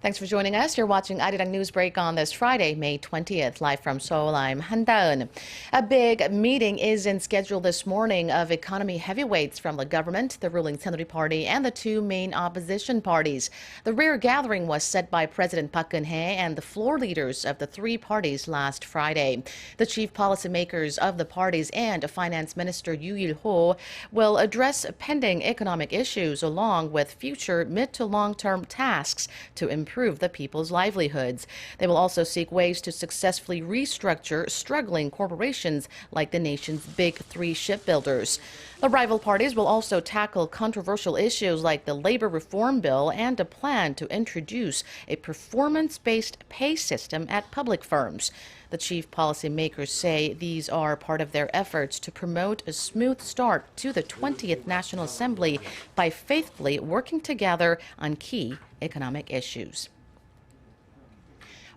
Thanks for joining us. You're watching ARIRANG News Break on this Friday, May 20th. Live from Seoul, I'm Han Daeun. A big meeting is in schedule this morning of economy heavyweights from the government, the ruling Saenuri Party, and the two main opposition parties. The rare gathering was set by President Park Geun-hye and the floor leaders of the three parties last Friday. The chief policymakers of the parties and Finance Minister Yoo Il-ho will address pending economic issues along with future mid to long-term tasks to improve the people's livelihoods. They will also seek ways to successfully restructure struggling corporations like the nation's big three shipbuilders. The rival parties will also tackle controversial issues like the labor reform bill and a plan to introduce a performance-based pay system at public firms. The chief policymakers say these are part of their efforts to promote a smooth start to the 20th National Assembly by faithfully working together on key economic issues.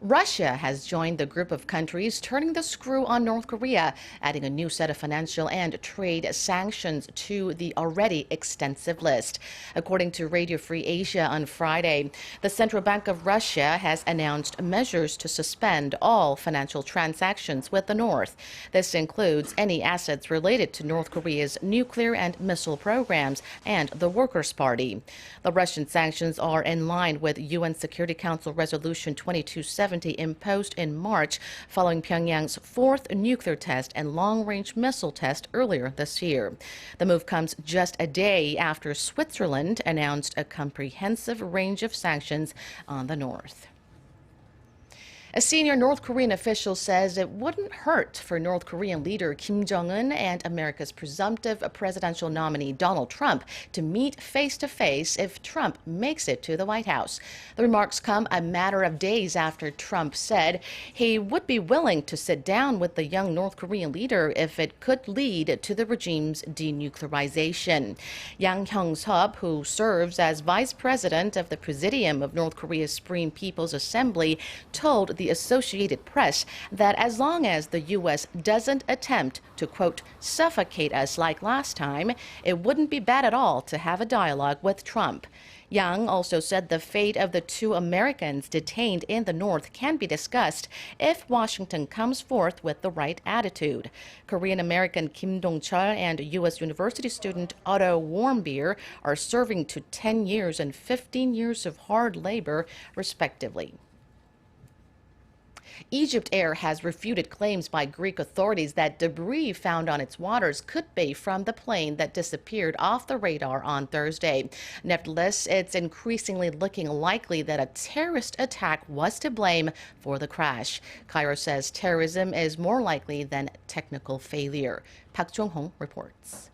Russia has joined the group of countries turning the screw on North Korea, adding a new set of financial and trade sanctions to the already extensive list. According to Radio Free Asia on Friday, the Central Bank of Russia has announced measures to suspend all financial transactions with the North. This includes any assets related to North Korea's nuclear and missile programs and the Workers' Party. The Russian sanctions are in line with UN Security Council Resolution 2270 imposed in March following Pyongyang's fourth nuclear test and long-range missile test earlier this year. The move comes just a day after Switzerland announced a comprehensive range of sanctions on the North. A senior North Korean official says it wouldn't hurt for North Korean leader Kim Jong-un and America's presumptive presidential nominee Donald Trump to meet face-to-face if Trump makes it to the White House. The remarks come a matter of days after Trump said he would be willing to sit down with the young North Korean leader if it could lead to the regime's denuclearization. Yang Hyung-sub, who serves as vice president of the Presidium of North Korea's Supreme People's Assembly, told the Associated Press that as long as the U.S. doesn't attempt to, quote, suffocate us like last time, it wouldn't be bad at all to have a dialogue with Trump. Yang also said the fate of the two Americans detained in the North can be discussed if Washington comes forth with the right attitude. Korean-American Kim Dong-chul and U.S. university student Otto Warmbier are serving to 10 years and 15 years of hard labor, respectively. EgyptAir has refuted claims by Greek authorities that debris found on its waters could be from the plane that disappeared off the radar on Thursday. Nevertheless, it's increasingly looking likely that a terrorist attack was to blame for the crash. Cairo says terrorism is more likely than technical failure. Park Jong-hong reports.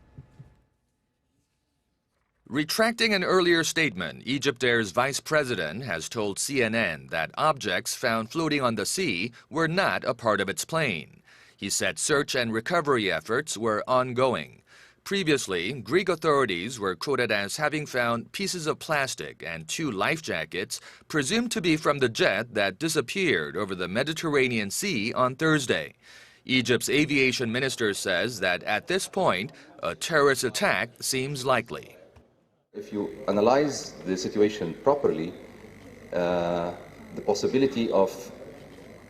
Retracting an earlier statement, EgyptAir's vice president has told CNN that objects found floating on the sea were not a part of its plane. He said search and recovery efforts were ongoing. Previously, Greek authorities were quoted as having found pieces of plastic and two life jackets presumed to be from the jet that disappeared over the Mediterranean Sea on Thursday. Egypt's aviation minister says that at this point, a terrorist attack seems likely. If you analyze the situation properly, the possibility of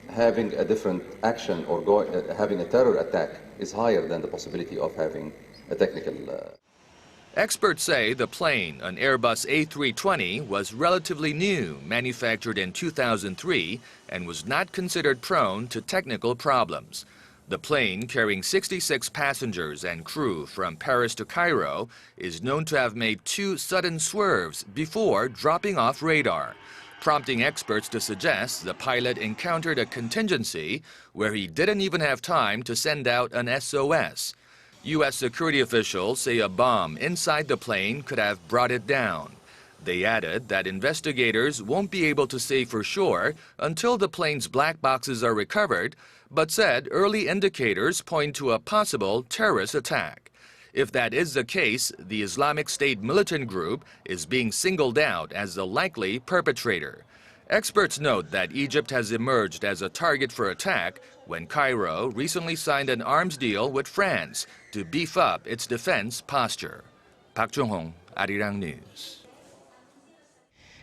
having a different action or having a terror attack is higher than the possibility of having a technical. Experts say the plane, an Airbus A320, was relatively new, manufactured in 2003, and was not considered prone to technical problems. The plane, carrying 66 passengers and crew from Paris to Cairo, is known to have made two sudden swerves before dropping off radar, prompting experts to suggest the pilot encountered a contingency where he didn't even have time to send out an SOS. U.S. security officials say a bomb inside the plane could have brought it down. They added that investigators won't be able to say for sure until the plane's black boxes are recovered, but said early indicators point to a possible terrorist attack. If that is the case, the Islamic State militant group is being singled out as the likely perpetrator. Experts note that Egypt has emerged as a target for attack when Cairo recently signed an arms deal with France to beef up its defense posture. Park Jong-hong, ARIRANG News.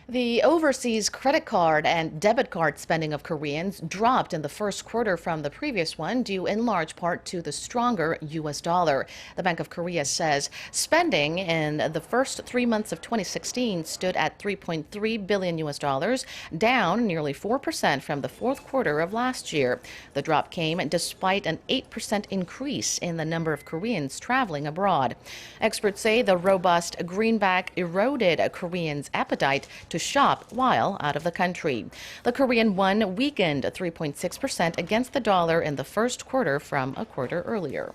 The overseas credit card and debit card spending of Koreans dropped in the first quarter from the previous one, due in large part to the stronger U.S. dollar. The Bank of Korea says spending in the first 3 months of 2016 stood at $3.3 billion U.S. dollars, down nearly 4% from the fourth quarter of last year. The drop came despite an 8% increase in the number of Koreans traveling abroad. Experts say the robust greenback eroded Koreans' appetite to shop while out of the country. The Korean won weakened 3.6% against the dollar in the first quarter from a quarter earlier.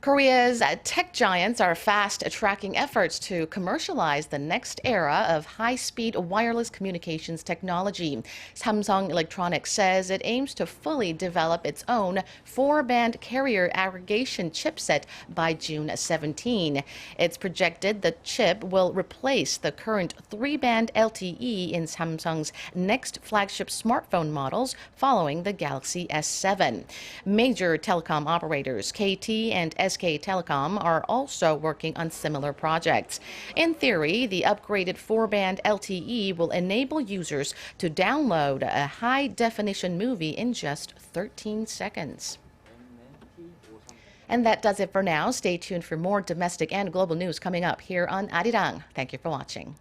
Korea's tech giants are fast-tracking efforts to commercialize the next era of high-speed wireless communications technology. Samsung Electronics says it aims to fully develop its own 4-band carrier aggregation chipset by June 17. It's projected the chip will replace the current 3-band LTE in Samsung's next flagship smartphone models following the Galaxy S7. Major telecom operators KT and SK Telecom are also working on similar projects. In theory, the upgraded 4-band LTE will enable users to download a high-definition movie in just 13 seconds. And that does it for now. Stay tuned for more domestic and global news coming up here on ARIRANG. Thank you for watching.